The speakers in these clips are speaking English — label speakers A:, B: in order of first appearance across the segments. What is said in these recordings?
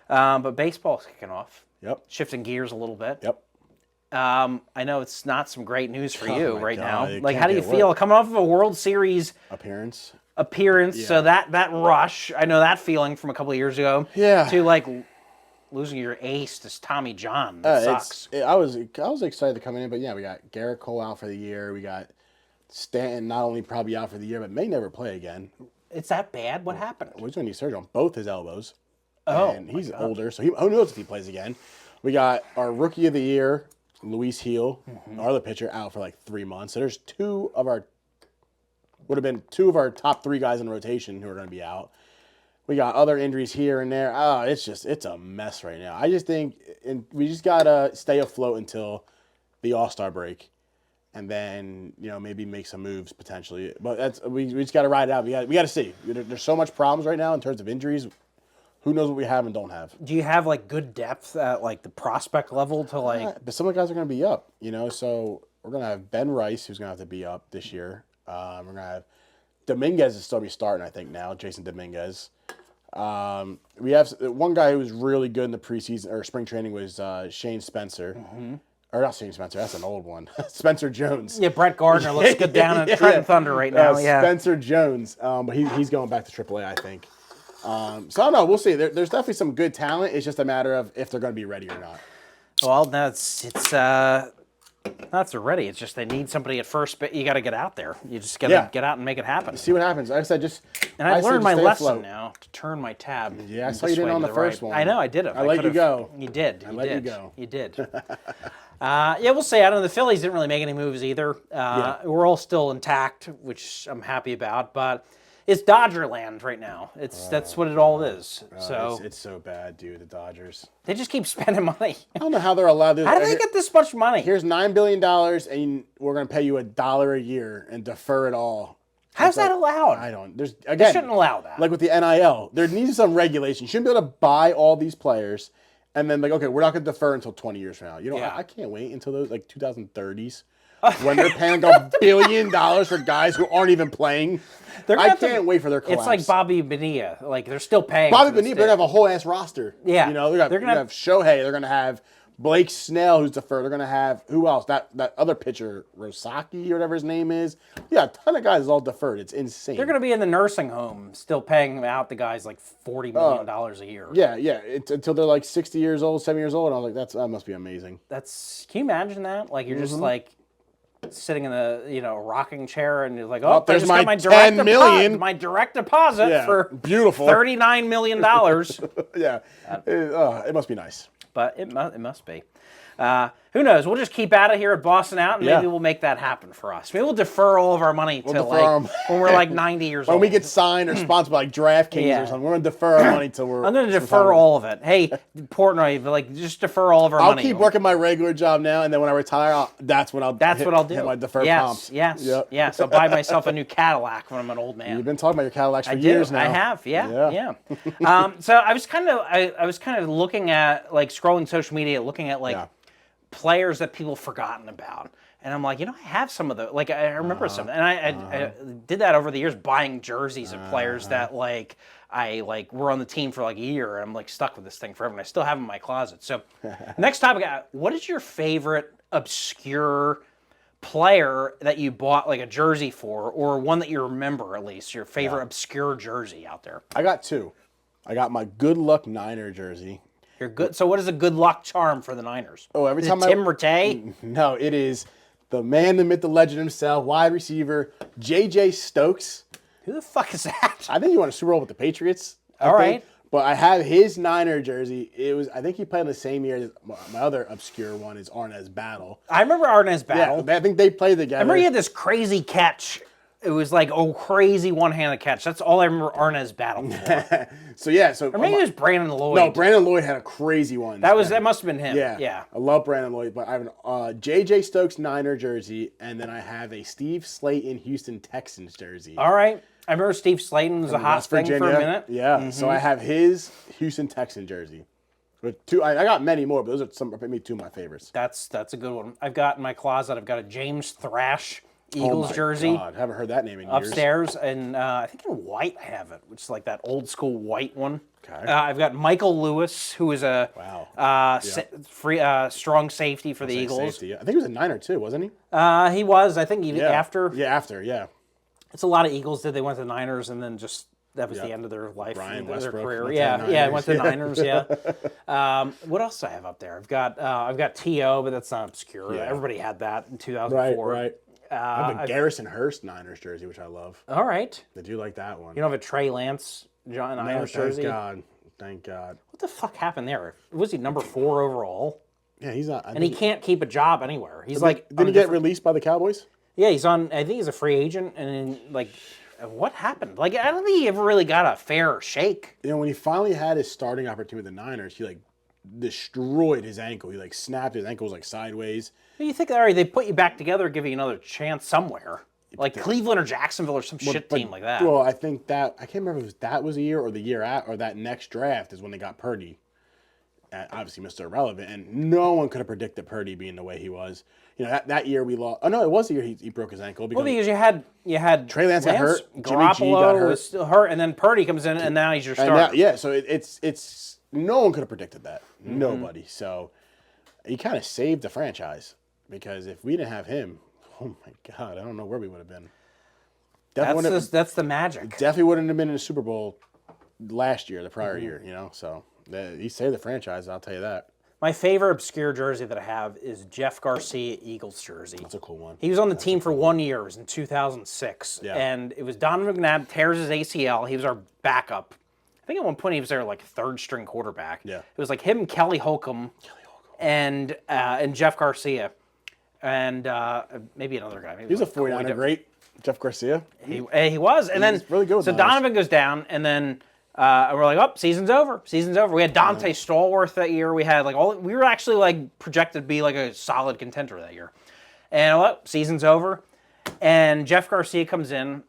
A: But baseball's kicking off.
B: Yep.
A: Shifting gears a little bit.
B: Yep.
A: I know it's not some great news for you right now.
B: It
A: Like,
B: can't
A: how do you
B: get
A: feel
B: worse.
A: coming off of a World Series
B: Appearance.
A: appearance? So that rush, I know that feeling from a couple of years ago.
B: Yeah.
A: To like losing your ace to Tommy John. That sucks.
B: I was excited to come in, but yeah, we got Garrett Cole out for the year. We got Stanton not only probably out for the year, but may never play again.
A: It's that bad? What happened?
B: Well, he's going to need surgery on both his elbows.
A: Oh,
B: and he's older, so who knows if he plays again. We got our rookie of the year, Luis Heel, our other pitcher, out for like 3 months. So there's two of our top 3 guys in rotation who are going to be out. We got other injuries here and there. It's a mess right now. I just think we just got to stay afloat until the All-Star break. And then, maybe make some moves potentially. But we just got to ride it out. We got to see. There's so much problems right now in terms of injuries. Who knows what we have and don't have?
A: Do you have like good depth at like the prospect level to like?
B: But some of the guys are going to be up, So we're going to have Ben Rice, who's going to have to be up this year. We're going to have Dominguez is still be starting, I think now. Jason Dominguez. We have one guy who was really good in the preseason or spring training was Shane Spencer. Or not Shane Spencer, that's an old one. Spencer Jones.
A: Yeah, Brett Gardner looks good down at Trenton Thunder right now.
B: Spencer Jones, but he's going back to AAA, I think. So I don't know. We'll see. There's definitely some good talent. It's just a matter of if they're going to be ready or not.
A: Well, not so ready. It's just they need somebody at first, but you got to get out there. You just got to get out and make it happen.
B: See what happens. Like I said,
A: And I learned my lesson now to turn my tab.
B: Yeah, I saw you didn't on the first one.
A: I know, I did it.
B: I let you go.
A: You did.
B: I let you go.
A: You did. We'll see. I don't know. The Phillies didn't really make any moves either. We're all still intact, which I'm happy about, but it's Dodger land right now. That's what it all is. So
B: it's so bad, dude. The Dodgers.
A: They just keep spending money.
B: I don't know how they're allowed to.
A: How do they get this much money?
B: Here's $9 billion, and we're going to pay you $1 a year and defer it all.
A: How's that allowed?
B: I don't.
A: They shouldn't allow that.
B: Like with the NIL, there needs some regulation. You shouldn't be able to buy all these players and then okay, we're not going to defer until 20 years from now. I can't wait until those 2030s. When they're paying $1 billion for guys who aren't even playing. I can't wait for their collapse.
A: It's like Bobby Bonilla. Like, they're still paying.
B: Bobby Bonilla, they're going to have a whole ass roster.
A: Yeah.
B: They're going to have Shohei. They're going to have Blake Snell, who's deferred. They're going to have, who else? That other pitcher, Rosaki or whatever his name is. Yeah, a ton of guys all deferred. It's insane.
A: They're going to be in the nursing home still paying out the guys like $40 million a year.
B: Yeah. Until they're like 60 years old, 70 years old. And I was like, that must be amazing.
A: Can you imagine that? Like, you're just like, sitting in a rocking chair and you're like,
B: there's my
A: direct
B: million.
A: My direct deposit for
B: beautiful
A: $39 million.
B: Yeah, it must be nice.
A: But it must be. Who knows? We'll just keep at it here at Boston Out, and maybe we'll make that happen for us. Maybe we'll defer all of our money to when we're like 90 years old.
B: When we get signed or sponsored by like DraftKings or something, we're going to defer our money till we're...
A: I'm going to defer all of it. Hey, Portnoy, just defer all of our money.
B: I'll keep working my regular job now, and then when I retire, that's what I'll do.
A: Hit
B: my deferred comp.
A: Yes. I'll buy myself a new Cadillac when I'm an old man.
B: You've been talking about your Cadillacs for years now.
A: I have, yeah. So I was kind of looking at, like, scrolling social media, looking at, like, players that people forgotten about. And I'm like, I have some of the, like, I remember some. And I did that over the years, buying jerseys of players that, like, were on the team for, like, a year. And I'm, like, stuck with this thing forever. And I still have them in my closet. So next topic, what is your favorite obscure player that you bought, like, a jersey for, or one that you remember, at least, your favorite obscure jersey out there?
B: I got 2. I got my Good Luck Niner jersey.
A: You're good. So what is a good luck charm for the Niners?
B: Oh, every time
A: Tim Rattay?
B: No, it is the man, the myth, the legend himself, wide receiver, J.J. Stokes.
A: Who the fuck is that?
B: I think he won a Super Bowl with the Patriots.
A: All right.
B: But I have his Niner jersey. I think he played in the same year as my other obscure one is Arnaz Battle.
A: I remember Arnaz Battle.
B: Yeah, I think they played together.
A: I remember he had this crazy catch. It was like a crazy one-handed catch. That's all I remember Arnaz Battle for. Or maybe it was Brandon Lloyd.
B: No, Brandon Lloyd had a crazy one.
A: That must have been him. Yeah.
B: I love Brandon Lloyd, but I have a J.J. Stokes Niner jersey, and then I have a Steve Slayton Houston Texans jersey.
A: All right. I remember Steve Slayton was a hot thing for a minute.
B: Yeah. So I have his Houston Texan jersey. With 2, I got many more, but those are maybe 2 of my favorites.
A: That's a good one. I've got in my closet, I've got a James Thrash Eagles jersey.
B: God, haven't heard that name in years.
A: Upstairs, and I think in white I have it, which is like that old school white one.
B: Okay.
A: I've got Michael Lewis, who is a strong safety for the Eagles.
B: Safety, yeah. I think he was a Niner too, wasn't he?
A: He was, I think, even after.
B: Yeah, after, yeah.
A: It's a lot of Eagles did. They went to the Niners, and then just that was the end of their life,
B: Brian
A: their
B: Westbrook
A: career. Yeah, went to the Niners. Yeah. What else do I have up there? I've got T.O., but that's not obscure.
B: Yeah.
A: Everybody had that in 2004.
B: Right. I have a Garrison Hurst Niners jersey, which I love.
A: All right.
B: I do like that one.
A: You don't have a Trey Lance Niners jersey?
B: Thank God.
A: What the fuck happened there? Was he number 4 overall?
B: Yeah, he's not.
A: And he can't keep a job anywhere. He's
B: Didn't he get released by the Cowboys?
A: Yeah, he's on. I think he's a free agent, and then, like, what happened? Like, I don't think he ever really got a fair shake.
B: You know, when he finally had his starting opportunity with the Niners, he like destroyed his ankle. He like snapped his ankles like sideways.
A: You think, all right, they put you back together, give you another chance somewhere, like Cleveland or Jacksonville or some shit team like that.
B: Well, I think that I can't remember if that was a year or the year at or that next draft is when they got Purdy. Obviously, Mr. Irrelevant, and no one could have predicted Purdy being the way he was. You know, that year we lost. Oh no, it was the year he broke his ankle.
A: Because you had
B: Trey Lance got hurt, Jimmy G
A: Garoppolo
B: got hurt.
A: was still hurt, and then Purdy comes in, and now he's your starter.
B: So it's no one could have predicted that. Mm-hmm. Nobody. So he kind of saved the franchise because if we didn't have him, oh my God, I don't know where we would have been.
A: That's the magic.
B: Definitely wouldn't have been in the Super Bowl last year, the prior year. You know, so he saved the franchise. I'll tell you that.
A: My favorite obscure jersey that I have is Jeff Garcia Eagles jersey.
B: That's a cool one.
A: He was on the team for 1 year. It was in 2006.
B: Yeah.
A: And it was Donovan McNabb tears his ACL. He was our backup. I think at one point he was there like third string quarterback.
B: Yeah.
A: It was like him, Kelly Holcomb, and Jeff Garcia, and maybe another guy. Maybe
B: he was a 49er great, Jeff Garcia.
A: He was. And then
B: really good with
A: so Donovan goes down, and then we're like, oh, season's over. Season's over. We had Dante Stallworth that year. We had we were actually like projected to be like a solid contender that year. And season's over. And Jeff Garcia comes in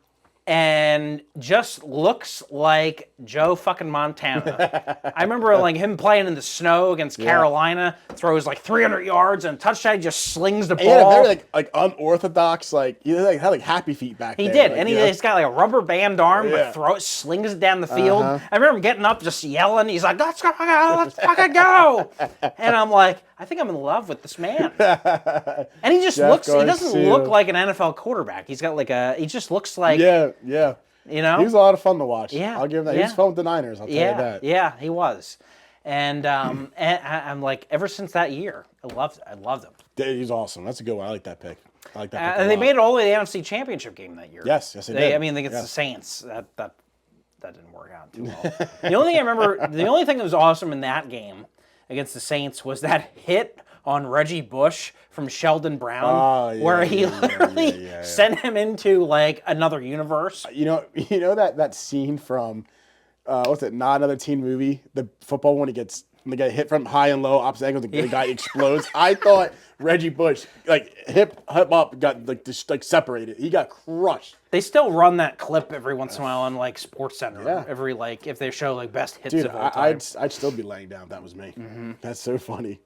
A: and just looks like Joe fucking Montana. I remember like him playing in the snow against Carolina, throws like 300 yards and a touchdown, just slings the ball.
B: He had a very like unorthodox, he had like happy feet back there.
A: He did, and he's got like a rubber band arm, but slings it down the field. I remember him getting up, just yelling. He's like, let's fucking go. And I'm like, I think I'm in love with this man. And he just he doesn't look like an NFL quarterback. He's got he just looks like.
B: Yeah.
A: You know?
B: He was a lot of fun to watch.
A: Yeah.
B: I'll give him that. He was fun with the Niners, I'll tell you that.
A: Yeah, he was. And I'm like, ever since that year, I loved him.
B: He's awesome. That's a good one. I like that pick.
A: And they made it all the way to the NFC Championship game that year.
B: Yes, they did.
A: I mean, they get the Saints. That didn't work out too well. The only thing that was awesome in that game against the Saints was that hit on Reggie Bush from Sheldon Brown, where he literally sent him into like another universe.
B: You know that scene from what's it? Not Another Teen Movie, the football one. They get hit from high and low, opposite angles. The guy explodes. I thought Reggie Bush hip up got just separated. He got crushed.
A: They still run that clip every once in a while on like Sports Center. Every if they show best hits of all time.
B: I'd still be laying down if that was me. Mm-hmm. That's so funny.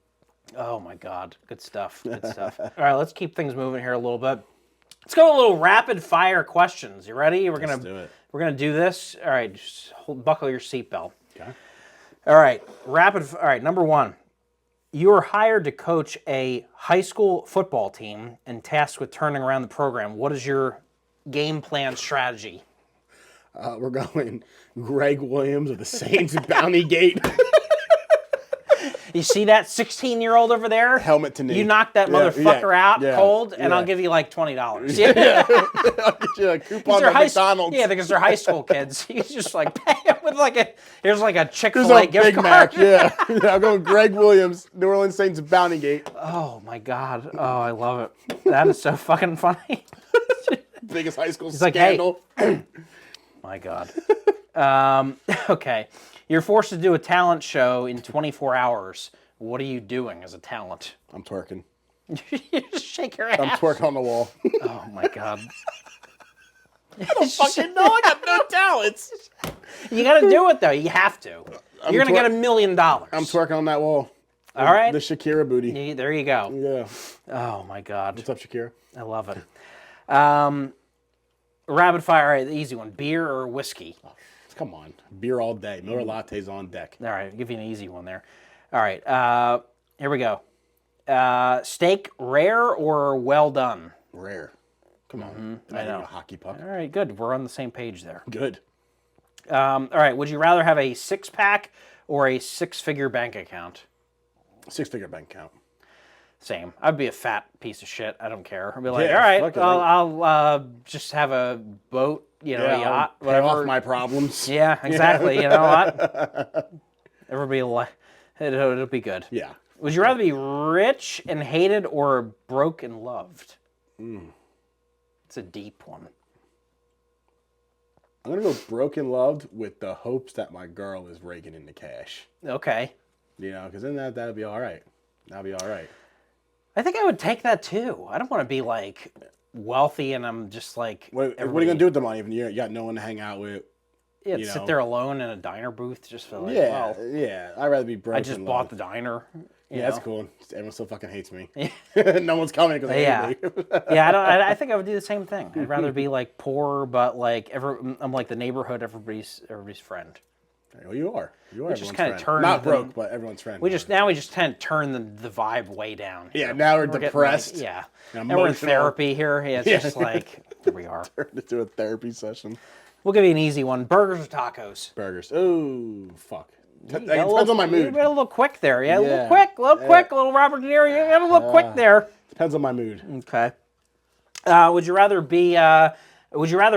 A: Oh my God, good stuff. Good stuff. All right, let's keep things moving here a little bit. Let's go a little rapid fire questions. You ready? Let's do it. We're gonna do this. All right, just buckle your seatbelt. Okay. All right, All right, number one. You are hired to coach a high school football team and tasked with turning around the program. What is your game plan strategy?
B: We're going Greg Williams of the Saints Bounty Gate.
A: You see that 16-year-old over there?
B: Helmet to knee.
A: You knock that motherfucker out cold, and I'll give you like $20. Yeah.
B: I'll get you a coupon at McDonald's.
A: Yeah, because they're high school kids. He's just like, pay him with here's like a Chick-fil-A gift card.
B: Mac, yeah. I'm going Greg Williams, New Orleans Saints Bounty Gate.
A: Oh, my God. Oh, I love it. That is so fucking funny.
B: Biggest high school scandal.
A: Like, hey. My God. Okay. You're forced to do a talent show in 24 hours. What are you doing as a talent?
B: I'm twerking.
A: You just shake your ass.
B: I'm twerking on the wall.
A: Oh, my God.
B: I don't fucking know. I got no talents.
A: You got to do it, though. You have to. You're going to get $1 million.
B: I'm twerking on that wall.
A: All right.
B: The Shakira booty.
A: There you go.
B: Yeah.
A: Oh, my God.
B: What's up, Shakira?
A: I love it. Rapid fire, all right, the easy one. Beer or whiskey?
B: Come on. Beer all day. Miller lattes on deck.
A: All right, I'll give you an easy one there. All right, here we go. Steak, rare or well done?
B: Rare. Come on.
A: I know.
B: A hockey puck.
A: All right, good. We're on the same page there.
B: Good.
A: All right, would you rather have a six-pack or a six-figure bank account?
B: Six-figure bank account.
A: Same. I'd be a fat piece of shit. I don't care. I'd be like,
B: Yeah,
A: all right,
B: fuck it,
A: I'll just have a boat, a yacht,
B: pay
A: whatever.
B: off my problems.
A: Yeah, exactly. You know what? Everybody will, it'll be good.
B: Yeah.
A: Would you rather be rich and hated or broke and loved? It's a deep one.
B: I'm going to go broken loved with the hopes that my girl is raking in the cash.
A: Okay.
B: Because then that'll be all right. That'll be all right.
A: I think I would take that too. I don't want to be like wealthy and I'm just like.
B: What are you going to do with the money if you got no one to hang out with?
A: Yeah, sit there alone in a diner booth, just feel like,
B: yeah. I'd rather be broke.
A: I just bought the diner.
B: Yeah, that's cool. Everyone still fucking hates me. No one's coming because they hate me.
A: I think I would do the same thing. I'd rather be like poor, but like I'm like the neighborhood, everybody's friend.
B: Well, you are. You are.
A: Just
B: everyone's
A: kind of
B: friend.
A: turn
B: Not broke, but everyone's friend.
A: We just kind of turn the vibe way down.
B: Yeah, now we're depressed.
A: Like,
B: and
A: we're in therapy here. Yeah, it's just like here we are.
B: Turned into a therapy session.
A: We'll give you an easy one: burgers or tacos?
B: Burgers. Oh, fuck. Depends on my
A: You
B: mood.
A: got a little quick there. Yeah, a little quick, a little Robert De Niro. You got a little quick there.
B: Depends on my mood.
A: Okay. Would you rather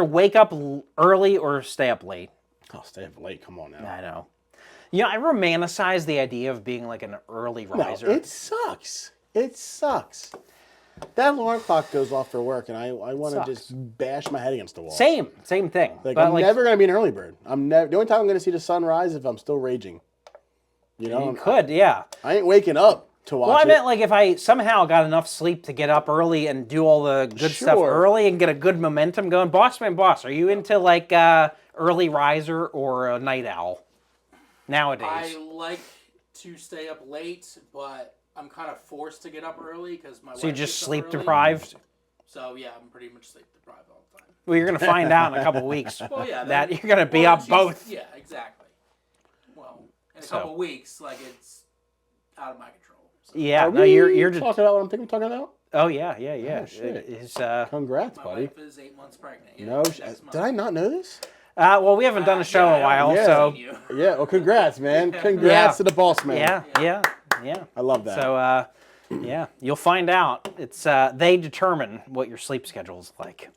A: wake up early or stay up late?
B: Oh, stay up late. Come on now.
A: I know. I romanticize the idea of being like an early riser.
B: No, it sucks. It sucks. That alarm clock goes off for work, and I want to just bash my head against the wall.
A: Same thing.
B: Like, I'm never going to be an early bird. The only time I'm going to see the sun rise is if I'm still raging.
A: You could, yeah.
B: I ain't waking up to watch
A: Well, I meant like if I somehow got enough sleep to get up early and do all the good stuff early and get a good momentum going. Boss, are you into like early riser or a night owl nowadays?
C: I like to stay up late, but I'm kind of forced to get up early because my wife
A: So you're just
C: gets up
A: sleep
C: early.
A: deprived?
C: So yeah, I'm pretty much sleep deprived all the time.
A: Well, you're going to find out in a couple of weeks
C: Well, yeah,
A: that you're going to be up both.
C: Yeah, exactly. Well, in a couple of weeks, like it's out of my control. So.
A: Yeah, no, you're just
B: talking about what I'm thinking I'm talking about.
A: Oh yeah.
B: Oh, shit.
A: It's,
B: Congrats,
C: My
B: buddy.
C: wife is 8 months pregnant. Yeah,
B: No, did I not know this?
A: well, we haven't done a show in a while, so
B: Yeah. Well, congrats, man. Congrats to the boss man.
A: yeah.
B: I love that.
A: So yeah, you'll find out. It's they determine what your sleep schedule is like.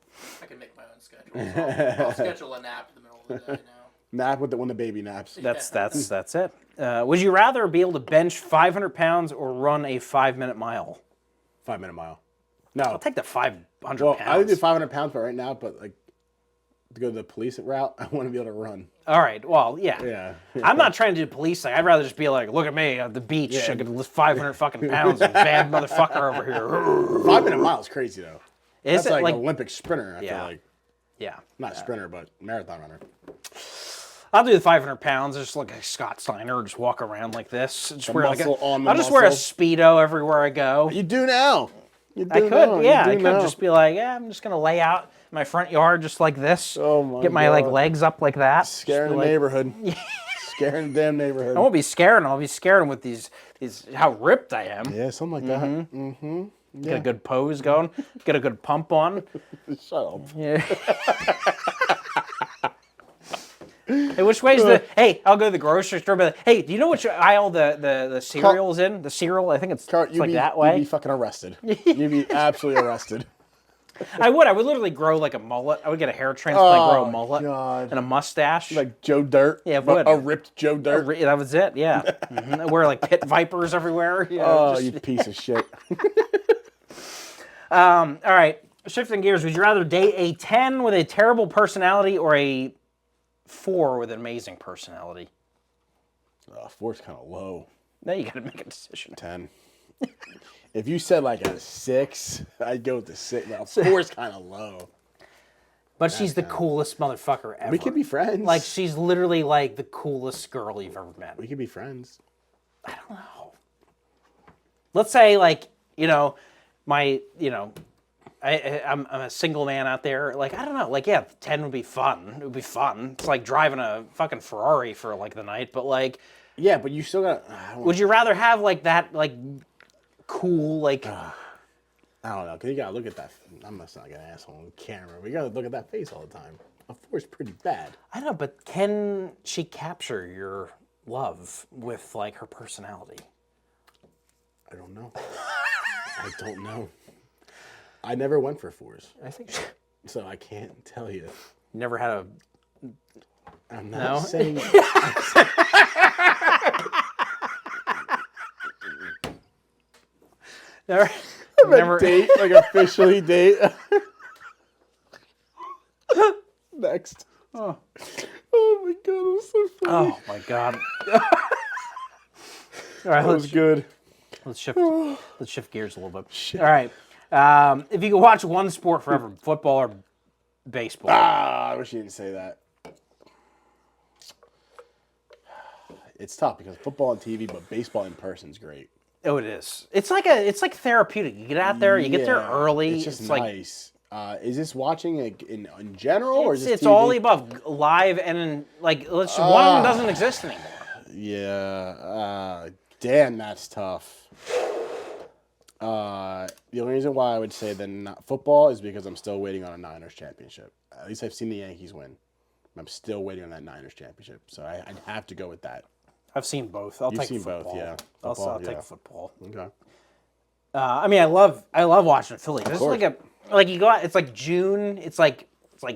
C: I can make my own schedule. So I'll schedule a nap in the middle of the day now.
B: Nap when the baby naps.
A: That's it. Would you rather be able to bench 500 pounds or run a 5-minute mile?
B: 5-minute mile. No.
A: I'll take the 500
B: Well,
A: pounds.
B: I would do 500 pounds right now, but like to go the police route, I want to be able to run.
A: All right. Well, yeah.
B: Yeah.
A: I'm not trying to do police thing. I'd rather just be like, look at me at the beach. I could lift 500 fucking pounds. Bad motherfucker over here.
B: 5-minute mile is crazy though.
A: Is
B: That's
A: it
B: like Olympic sprinter? I feel like.
A: Yeah.
B: Not sprinter, but marathon runner.
A: I'll do the 500 pounds. Just like a Scott Steiner, just walk around like this. Just wear
B: muscle on the
A: I'll just wear a
B: muscle.
A: Speedo everywhere I go.
B: You do now.
A: I could just be like, I'm just gonna lay out in my front yard just like this.
B: Oh my
A: Get my
B: God.
A: like legs up like that.
B: Scaring the neighborhood. Scaring the damn neighborhood.
A: I won't be scaring them. I'll be scaring them with these how ripped I am.
B: Yeah, something like that. Mm-hmm.
A: Get a good pose going. Get a good pump on.
B: Shut up.
A: Yeah. Hey, which way's Hey, I'll go to the grocery store. But hey, do you know which aisle the cereal's in? The cereal, I think it's like that way.
B: You'd be fucking arrested. You'd be absolutely arrested.
A: I would literally grow like a mullet. I would get a hair transplant, grow a mullet,
B: God.
A: and a mustache.
B: Like Joe Dirt.
A: Yeah,
B: but
A: would.
B: a ripped Joe Dirt.
A: That was it. Yeah. I wear like pit vipers everywhere. You know,
B: You piece of shit.
A: All right. Shifting gears. Would you rather date a 10 with a terrible personality or a 4 with an amazing personality?
B: 4's kind of low.
A: Now you got to make a decision.
B: 10. If you said like a 6, I'd go with the 6. Now, 4's kind of low.
A: But she's the coolest motherfucker ever.
B: We could be friends.
A: Like, she's literally like the coolest girl you've ever met.
B: We could be friends.
A: I don't know. Let's say, like, my, I'm a single man out there. Like, I don't know. Like, yeah, 10 would be fun. It would be fun. It's like driving a fucking Ferrari for like the night. But like,
B: yeah, but you still got.
A: would you rather have like that, like cool, like?
B: I don't know. Cause you gotta look at that. I'm not like an asshole on camera. We gotta look at that face all the time. A 4 is pretty bad.
A: I know, but can she capture your love with like her personality?
B: I don't know. I don't know. I never went for 4s,
A: I think.
B: so I can't tell you.
A: Never had a.
B: I'm not saying.
A: Never.
B: Date, like officially date. Next.
A: Oh.
B: Oh my god, it was so funny.
A: Oh my god. All right,
B: That was good.
A: let's shift gears a little bit. All right. If you could watch one sport forever, football or baseball?
B: I wish you didn't say that. It's tough because football on TV, but baseball in person is great.
A: Oh, it is. It's like therapeutic. You get out there, you get there early.
B: It's just
A: like,
B: nice. Is this watching like, in general, or is this
A: it's
B: TV?
A: all the above, live and like one of them doesn't exist anymore.
B: Yeah. Damn, that's tough. The only reason why I would say football is because I'm still waiting on a Niners championship. At least I've seen the Yankees win. I'm still waiting on that Niners championship, so I'd have to go with that.
A: I've seen both. I'll
B: You've
A: take
B: seen
A: football.
B: both, yeah.
A: I'll take football.
B: Okay.
A: I mean, I love watching Philly. This is
B: course.
A: like you go out. It's like June. It's like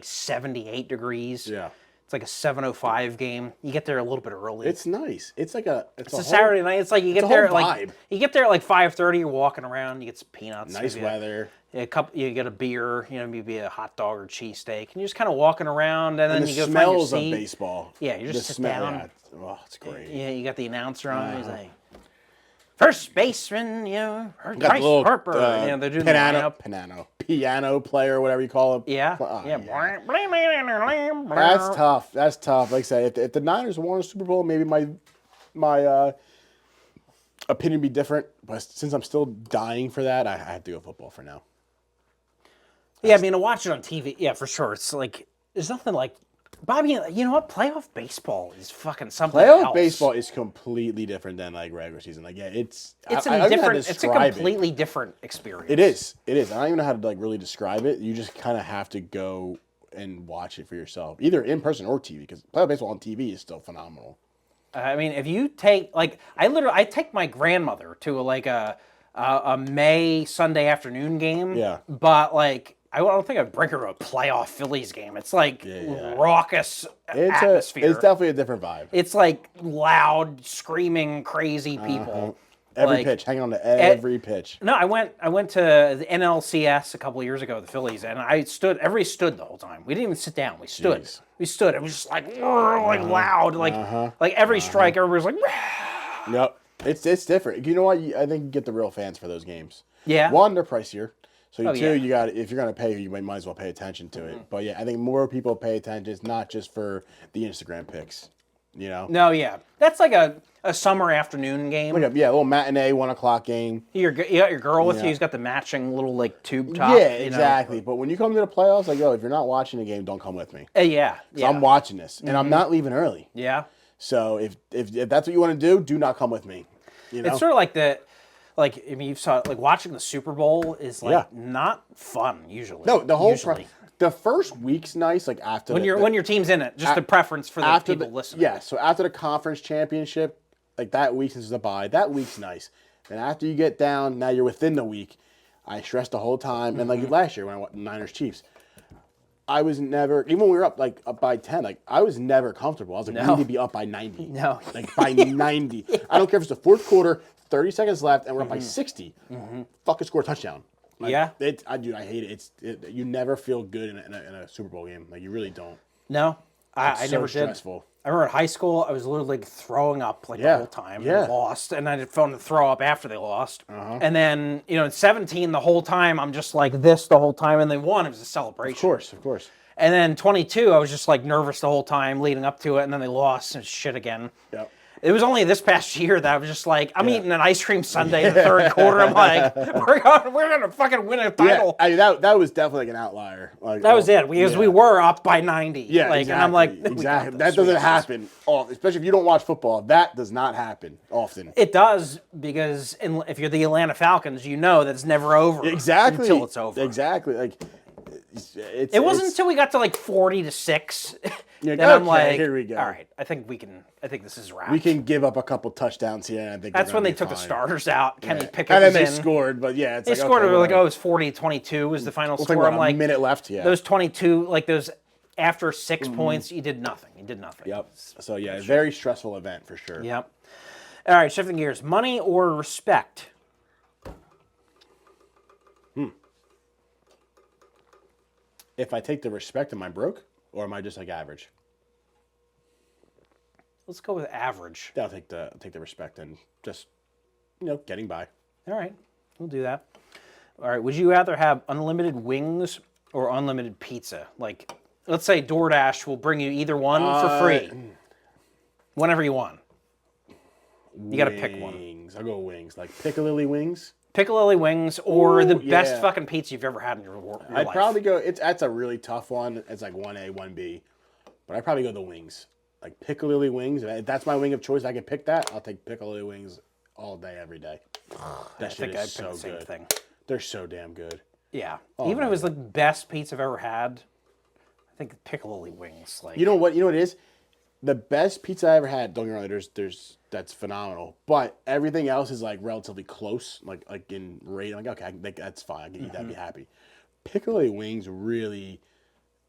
A: 78 degrees.
B: Yeah.
A: It's like a 7:05 game. You get there a little bit early.
B: It's nice. It's like a.
A: It's a Saturday night. It's like you get
B: a
A: there
B: whole
A: like
B: vibe.
A: you get there at like 5:30. You're walking around. You get some peanuts.
B: Nice
A: maybe
B: weather.
A: A couple. You get a beer. Maybe a hot dog or cheesesteak, and you're just kind of walking around, and then
B: And
A: you
B: the
A: go find your
B: smells of
A: seat.
B: baseball.
A: Yeah, you just
B: The
A: sit down.
B: Yeah. Oh, it's great.
A: Yeah, you got the announcer on. He's like, first baseman,
B: Got the
A: Bryce
B: little
A: Harper. They're doing the lineup.
B: piano player, whatever you call it.
A: Yeah,
B: Yeah.
A: yeah.
B: That's tough. That's tough. Like I said, if the Niners won a Super Bowl, maybe my opinion would be different. But since I'm still dying for that, I have to go football for now.
A: Yeah, I mean, to watch it on TV, yeah, for sure. It's like there's nothing like. But I mean, you know what? Playoff baseball is fucking something
B: Playoff
A: else.
B: baseball is completely different than like regular season. Like, yeah, it's
A: a
B: I don't know how to
A: different. It's a
B: describe
A: completely different experience.
B: It is. It is. I don't even know how to like really describe it. You just kind of have to go and watch it for yourself, either in person or TV. Because playoff baseball on TV is still phenomenal.
A: I mean, if you take like I take my grandmother to a May Sunday afternoon game.
B: Yeah.
A: But like I don't think I'd bring her to a playoff Phillies game. It's like raucous atmosphere.
B: It's definitely a different vibe.
A: It's like loud, screaming, crazy people.
B: Every
A: Like,
B: pitch, hanging on to every pitch.
A: No, I went to the NLCS a couple of years ago, the Phillies, and everybody stood the whole time. We didn't even sit down. We stood.
B: Jeez.
A: We stood. It was just like loud, like every strike, everybody was like.
B: Yep, it's different. You know what? I think you get the real fans for those games.
A: Yeah.
B: One, they're pricier. So two,
A: yeah.
B: you got if you're gonna pay, you might as well pay attention to it. But yeah, I think more people pay attention. It's not just for the Instagram pics. You know.
A: No, yeah, that's like a summer afternoon game.
B: Like a little matinee 1 o'clock game.
A: You got your girl with you. Who's got the matching little like tube top.
B: Yeah, exactly. But when you come to the playoffs, like, yo, if you're not watching the game, don't come with me.
A: Yeah.
B: I'm watching this, and I'm not leaving early.
A: Yeah.
B: So if that's what you want to do not come with me. You know?
A: It's sort of like I mean, you saw like watching the Super Bowl is like not fun usually.
B: No, the first week's nice. Like after
A: when your team's in it, just a preference for the people listening.
B: Yeah, so after the conference championship, like that week since the bye, that week's nice. And after you get down, now you're within the week. I stressed the whole time, and like last year when I went Niners Chiefs, I was never, even when we were up by 10, like I was never comfortable. I was like, we need to be up by 90.
A: No.
B: Like by 90. I don't care if it's the fourth quarter, 30 seconds left, and we're up by 60. Fucking score a touchdown. Like,
A: Yeah.
B: I hate it. You never feel good in a Super Bowl game. Like you really don't.
A: No, I never did.
B: Stressful.
A: I remember in high school, I was literally like throwing up like the whole time. And lost, and I found to throw up after they lost. And then in 17, the whole time I'm just like this the whole time, and they won. It was a celebration.
B: Of course.
A: And then 22, I was just like nervous the whole time leading up to it, and then they lost and shit again.
B: Yep.
A: It was only this past year that I was just like, I'm eating an ice cream sundae in the third quarter. I'm like, we're gonna fucking win a title.
B: I mean, that was definitely like an outlier. Like,
A: That was it, because we were up by 90.
B: Yeah,
A: like,
B: exactly.
A: And I'm like,
B: exactly. That doesn't happen, especially if you don't watch football. That does not happen often.
A: It does, because if you're the Atlanta Falcons, you know that it's never over.
B: Exactly.
A: Until it's over.
B: Exactly. Like,
A: it wasn't until we got to like 40-6
B: that
A: I'm like,
B: here we go.
A: All right, I think this is wrapped.
B: We can give up a couple touchdowns here. And I think
A: that's when they took the starters out. Kenny Pickett was
B: and then they
A: in.
B: scored, but yeah, it's
A: they
B: like,
A: scored.
B: Okay,
A: It was like, it was 40-22 was the final score. I'm like,
B: a minute left. Yeah,
A: those 22, like those after 6 points, you did nothing. You did nothing.
B: Yep. So yeah, very stressful event for sure.
A: Yep. All right, shifting gears. Money or respect?
B: If I take the respect, am I broke, or am I just like average?
A: Let's go with average.
B: Yeah, I'll take the respect and just getting by.
A: All right, we'll do that. All right, would you rather have unlimited wings or unlimited pizza? Like, let's say DoorDash will bring you either one for free, whenever you want. You got to pick one.
B: Wings. I'll go wings. Like Piccalilli wings.
A: Piccalilli wings or the best
B: yeah.
A: fucking pizza you've ever had in your life.
B: I'd probably go. That's a really tough one. It's like 1A, 1B, but I'd probably go the wings. Like Piccalilli wings. If that's my wing of choice, I can pick that. I'll take Piccalilli wings all day, every day. That shit is so good.
A: Thing.
B: They're so damn good.
A: Yeah. Even if it was the best pizza I've ever had, I think Piccalilli wings. Like,
B: You know what it is? The best pizza I ever had. Don't get me wrong. There's that's phenomenal. But everything else is like relatively close. Like in rate. Like okay, that's fine. I can eat that. And be happy. Piccalilli wings really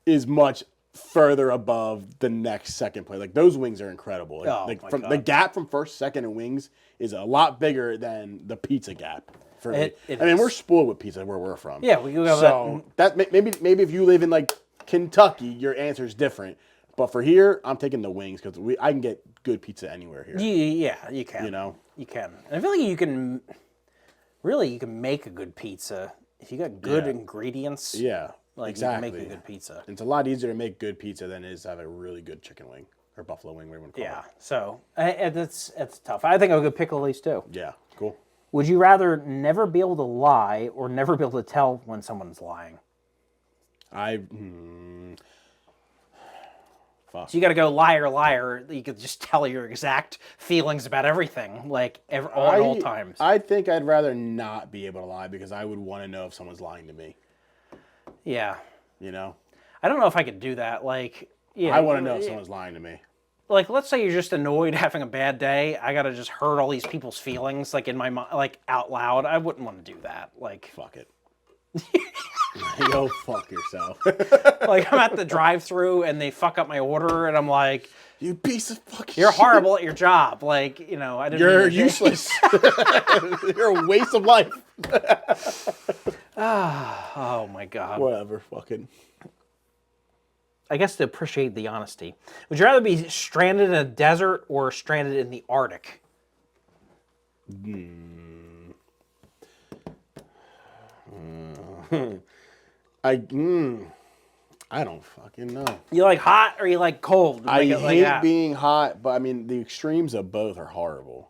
B: is much further above the next second place. Like those wings are incredible. Like from
A: God.
B: the gap from first, second, and wings is a lot bigger than the pizza gap. For me. I mean, we're spoiled with pizza where we're from.
A: Yeah, we go
B: so that maybe if you live in like Kentucky, your answer is different. But for here, I'm taking the wings because I can get good pizza anywhere here.
A: Yeah, you can. You can. And I feel like you can make a good pizza if you got good ingredients.
B: Yeah,
A: like
B: exactly.
A: You can make a good pizza.
B: It's a lot easier to make good pizza than it is to have a really good chicken wing or buffalo wing, whatever you want to call it.
A: So it's tough. I think I'll go Piccalilli's too.
B: Yeah, cool.
A: Would you rather never be able to lie or never be able to tell when someone's lying?
B: Fuck.
A: So you got to go liar, liar. You could just tell your exact feelings about everything, like at all times.
B: I think I'd rather not be able to lie because I would want to know if someone's lying to me.
A: Yeah.
B: I
A: don't know if I could do that. Like,
B: I want to know if someone's lying to me.
A: Like, let's say you're just annoyed, having a bad day. I gotta just hurt all these people's feelings, like in my mind, like out loud. I wouldn't want to do that. Like,
B: fuck it. Go fuck yourself.
A: Like, I'm at the drive-thru and they fuck up my order, and I'm like,
B: "You piece of fucking
A: you're
B: shit.
A: horrible at your job." Like, I didn't.
B: You're useless. You're a waste of life.
A: Oh my God.
B: Whatever, fucking.
A: I guess to appreciate the honesty. Would you rather be stranded in a desert or stranded in the Arctic?
B: I don't fucking know.
A: You like hot or you like cold?
B: I hate being hot, but I mean the extremes of both are horrible.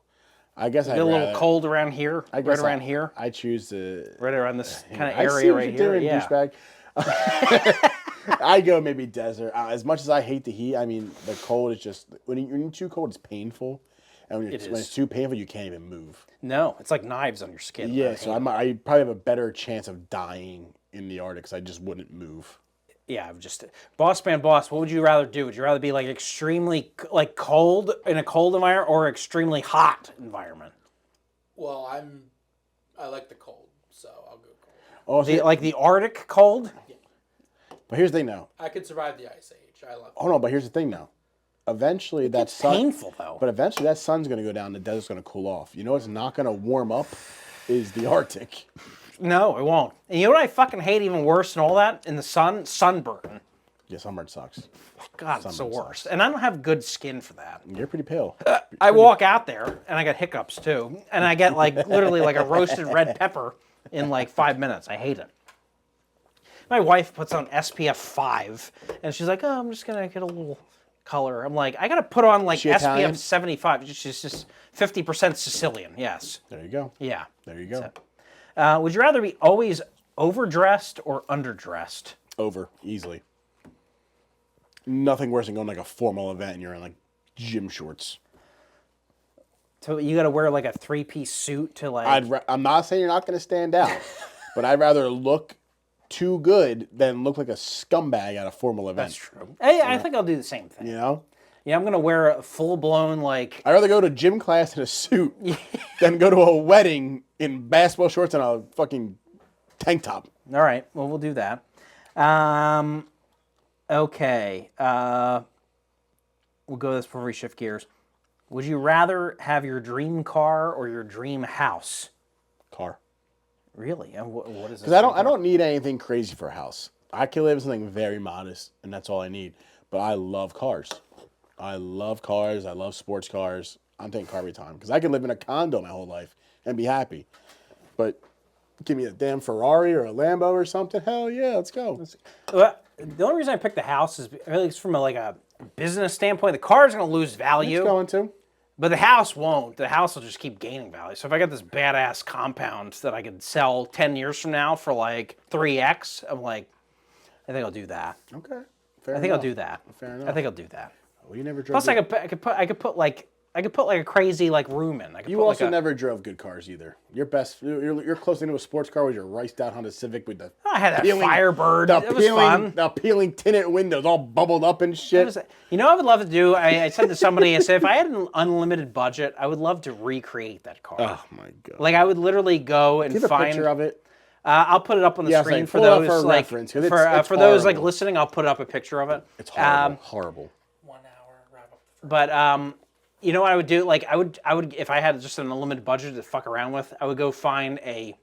B: I guess I'd
A: a little
B: rather,
A: cold around here, right around here.
B: I choose to
A: right around this kind of
B: I
A: area
B: see what
A: right
B: you're
A: here.
B: doing, douchebag. I go maybe desert. As much as I hate the heat, I mean the cold is just when you're too cold, it's painful, and when it's too painful, you can't even move.
A: No, it's like knives on your skin.
B: Yeah, so I probably have a better chance of dying in the Arctic because I just wouldn't move.
A: Yeah, boss man, boss. What would you rather do? Would you rather be like extremely like cold in a cold environment or extremely hot environment?
C: Well, I like the cold, so I'll go cold.
B: Oh,
A: like the Arctic cold?
C: Yeah.
B: But here's the thing now.
C: I could survive the ice age. I love it.
B: Oh no, but here's the thing now. Eventually that sun
A: painful though.
B: But eventually that sun's gonna go down, the desert's gonna cool off. You know what's not gonna warm up is the Arctic.
A: No, it won't. And you know what I fucking hate even worse than all that? In the sun? Sunburn.
B: Yeah, sunburn sucks.
A: God, it's the worst. And I don't have good skin for that.
B: You're pretty pale.
A: I walk out there, and I got hiccups too. And I get like literally like a roasted red pepper in like 5 minutes. I hate it. My wife puts on SPF 5, and she's like, "Oh, I'm just gonna get a little color. I'm like, I got to put on like
B: she Italian?
A: SPF 75. She's just 50% Sicilian. Yes.
B: There you go.
A: Yeah.
B: There you go.
A: Would you rather be always overdressed or underdressed?
B: Over, easily. Nothing worse than going to like a formal event and you're in like gym shorts.
A: So you got to wear like a 3-piece suit to like.
B: I'm not saying you're not going to stand out, but I'd rather look too good than look like a scumbag at a formal event.
A: That's true. I think I'll do the same thing.
B: You know?
A: Yeah, I'm going to wear a full-blown like.
B: I'd rather go to gym class in a suit than go to a wedding in basketball shorts and a fucking tank top.
A: All right. Well, we'll do that. Okay. We'll go this before we shift gears. Would you rather have your dream car or your dream house?
B: Car.
A: Really? And what is this?
B: Because I don't need anything crazy for a house. I can live in something very modest, and that's all I need. But I love cars. I love cars. I love sports cars. I'm taking car every time. Because I could live in a condo my whole life and be happy. But give me a damn Ferrari or a Lambo or something. Hell yeah, let's go.
A: Well, the only reason I picked the house is at least from a business standpoint. The car is going to lose value.
B: It's going to.
A: But the house won't. The house will just keep gaining value. So if I got this badass compound that I could sell 10 years from now for like 3x, I'm like, I think I'll do that.
B: Okay.
A: I think I'll do that.
B: Fair enough.
A: I think I'll do that.
B: Well, you never drove.
A: Plus, I could put like a crazy like room in.
B: You also never drove good cars either. Your close into a sports car was your riced out Honda Civic with the.
A: I had a Firebird. It was fun.
B: The peeling tinted windows, all bubbled up and shit.
A: I would love to do. I said to somebody, I said, if I had an unlimited budget, I would love to recreate that car.
B: Oh my god!
A: Like I would literally go and
B: find
A: a
B: picture of it.
A: I'll put it up on the screen for those for those like listening. I'll put up a picture of it.
B: It's horrible. Horrible.
C: 1 hour wrap up.
A: But you know what I would do? Like I would if I had just an unlimited budget to fuck around with, I would go find a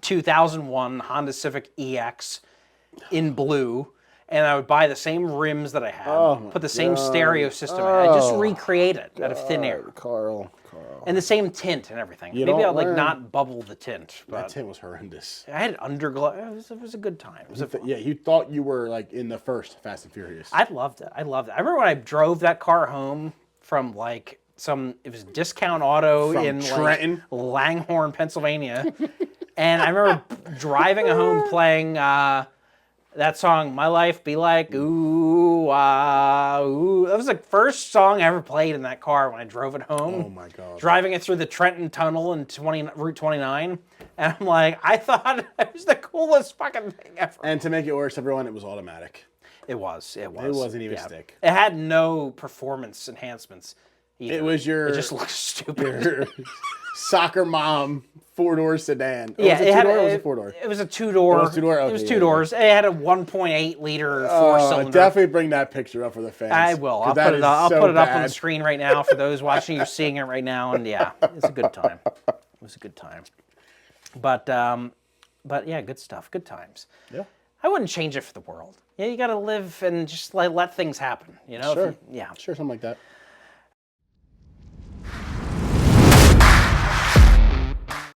A: 2001 Honda Civic EX in blue, and I would buy the same rims that I had, put the same stereo system in. I just recreate it out of thin air.
B: Carl.
A: And the same tint and everything. Maybe I'll like not bubble the tint. But
B: that tint was horrendous.
A: I had underglow. It was a good time.
B: You thought you were like in the first Fast and Furious.
A: I loved it. I remember when I drove that car home from like it was Discount Auto in
B: Trenton,
A: like Langhorne, Pennsylvania. And I remember driving home playing that song, My Life Be Like Ooh, ah, ooh. That was the first song I ever played in that car when I drove it home.
B: Oh my God.
A: Driving it through the Trenton Tunnel and Route 29. And I'm like, I thought it was the coolest fucking thing ever.
B: And to make it worse, everyone, it was automatic.
A: It was. It
B: wasn't even stick.
A: It had no performance enhancements either.
B: It was
A: It just looked stupid.
B: Your soccer mom 4-door sedan.
A: Yeah,
B: was it two-door or was it 4-door?
A: It was a 2-door.
B: It was 2-door? Okay,
A: it was 2 doors. It had a 1.8 liter 4-cylinder.
B: Definitely bring that picture up for the fans.
A: I will. I'll put it up on the screen right now for those watching. You're seeing it right now, and yeah, it's a good time. It was a good time. But yeah, good stuff. Good times.
B: Yeah.
A: I wouldn't change it for the world. Yeah, you got to live and just like let things happen. You know.
B: Sure.
A: Yeah.
B: Sure, something like that.